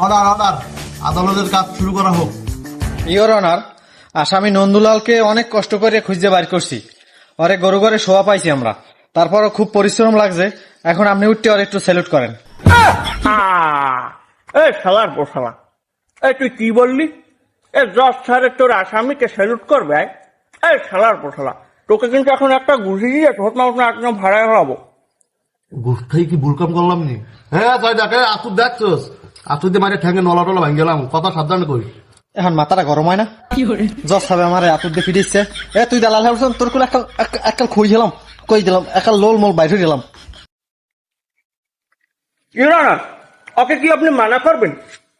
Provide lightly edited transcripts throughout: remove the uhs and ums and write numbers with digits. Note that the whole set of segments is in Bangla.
অর্ডার অর্ডার, আদালতের কাজ শুরু করা হোক। ইওর অনার, আসামি নন্দুলালকে অনেক কষ্ট করে খুঁজে বাইর করছি। ওরে গরু ঘরে শোয়া পাইছি আমরা, তারপরও খুব পরিশ্রম লাগছে। এখন আপনি উঠতে ওর একটু স্যালুট করেন। এই শালার বসালা, এই তুই কি বললি? এ জজ স্যারে তোর আসামিকে স্যালুট করবে? এই শালার বসালা, তোকে কিন্তু এখন একটা ঘুষি দিয়ে ঘটনা ঘটনা একদম ভাড়ায় হলাবো। গোষ্ঠাই কি ভুল কাম করলাম নি? হ্যাঁ তাই দেখে আতুর দেখছোস, আতুর দিয়ে মারে ঠ্যাঙ্গে নলা টলা ভাঙ গেলাম, কথা সাবধান করি। এখন মাথাটা গরম হয় না? জজ সাহেব আমার আতুর দিয়ে ফিরিচ্ছে। এ তুই দালাল হাউসন, তোর কোন একটা খুঁই দিলাম, কই দিলাম, একটা লোল মোল বাইরে দিলাম। ইউরানার, ওকে কি আপনি মানা করবেন?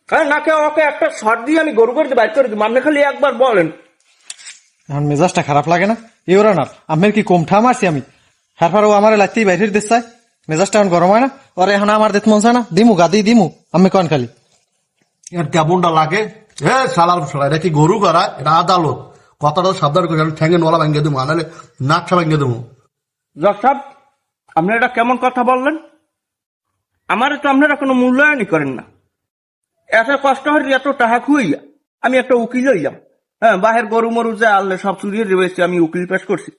হ্যাঁ, নাকি ওকে একটা শট দিয়ে আমি গরু করে বাইর করে দিব? আপনি খালি একবার বলেন। এখন মেজাজটা খারাপ লাগে না? ইওর অনার, আপনার কি কোমঠা মারছি আমি? হারফার ও আমার লাগতেই বাইরে দিতে চাই, মেজাজটা এখন গরম হয় না? ওরে এখন আমার দেখতে মন চায় না, দিমু গাদি দিমু আমি কন খালি। এর কেমনটা লাগে? হ্যাঁ শালার শালা, এটা কি গরু করা? এটা আদালত, কথাটা সাবধান করি, আমি ঠ্যাঙ্গে নলা ভাঙিয়ে দেবো, আনালে নাকটা ভাঙিয়ে দেবো। জজ সাহেব, আপনি এটা কেমন কথা বললেন? আমার তো আপনারা কোনো মূল্যায়নই করেন না। এত কষ্ট হয়ে এত টাকা খুইয়া আমি একটা উকিল হইলাম। হ্যাঁ, বাহের গরু মরু যে আনলে সব চুরিয়ে রেবেছি, আমি উকিল পেশ করছি।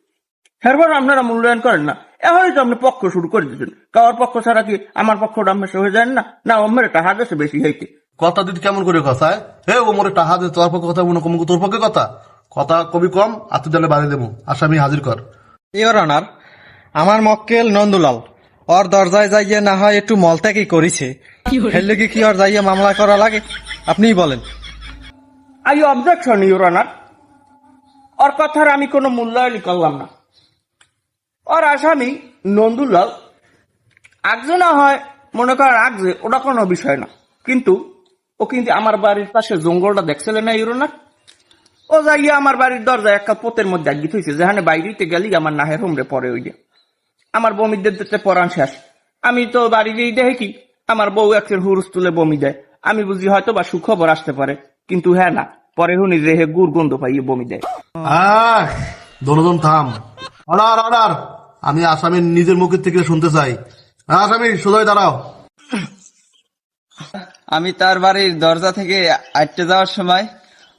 এরপর আপনারা মূল্যায়ন করেন না। এখনই তো আপনি পক্ষ শুরু করে দিচ্ছেন। কারোর পক্ষ ছাড়া কি আমার পক্ষটা আপনার হয়ে যায় না? না, আমার টাকা গেছে বেশি হইতে। কথা দিদি কেমন করে কথা? হে ও মোরে টাহা দে, তোর পক্ষে কথা মনে কম, তোর পক্ষে কথা কথা কবি কম, আতুর জালে বাড়ি দেবো, আসামি হাজির কর। ইওর অনার, আমার মক্কেল নন্দুলাল ওর দরজায় যাইয়ে না হয় একটু মলত্যাগই করেছে, হেললে কি ওর যাইয়ে মামলা করা লাগে? আপনিই বলেন। আই অবজেকশন ইউর অনার, ওর কথার আমি কোনো মূল্যায়নই করলাম না। ওর আসামি নন্দুলাল আগজে না হয় মনে করেন আগজে, ওটা কোনো বিষয় না। কিন্তু ও কিন্তু আমার বাড়ির পাশে জঙ্গলটা দেখছিলেন না ইউর অনার? ও যাইয়া আমার বাড়ির দরজায় একটা পোতের মধ্যে আগিত হয়েছে, যেখানে বাইরেতে গেলি আমার নাহের হোমরে পরে ওই যে আমার বমিদের দিতে পরাণ শেষ। আমি তো বাড়ি গিয়ে দেখি কি আমার বউ একের হুরুস তুলে বমি দেয়। আমি বুঝি হয়তো বা সুখবর আসতে পারে, কিন্তু হ্যাঁ না, পরে হুনি রেহে গুড় গন্ধ পাইয়ে বমি দেয়। দনোদন থাম। অর্ডার অর্ডার, আমি আসামির নিজের মুখের থেকে শুনতে চাই। আসামি সোজাই দাঁড়াও। আমি তার বাড়ির দরজা থেকে আটকে যাওয়ার সময়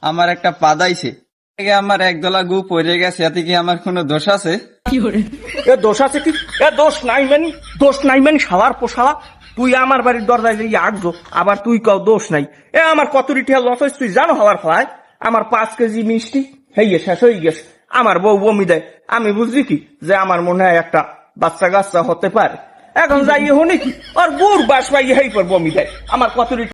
আমার একটা পাদাইছে, আমার একদলা গু পড়ে গেছে, এতে কি আমার কোনো দোষ আছে? এ দোষ আছে কি? এ দোষ নাই মানে? দোষ নাই মানে শালার পোশালা, তুই আমার বাড়ির দরজায় যে আটজো, আবার তুই কও দোষ নাই। এ আমার কত রিটিয়া লস হয়েছে তুই জানো? হওয়ার ফলায় আমার 5 কেজি মিষ্টি হেয়ে শেষ হয়ে গেছে। আমার বউ বমি দেয়। আমি বুঝলি কি যে আমার মনে হয় একটা বাচ্চা কাচ্চা হতে পারে। এখন যাই হনি কি ওর গুড় বাস পাইয়ে হেই পর বমি দেয়। আমার কত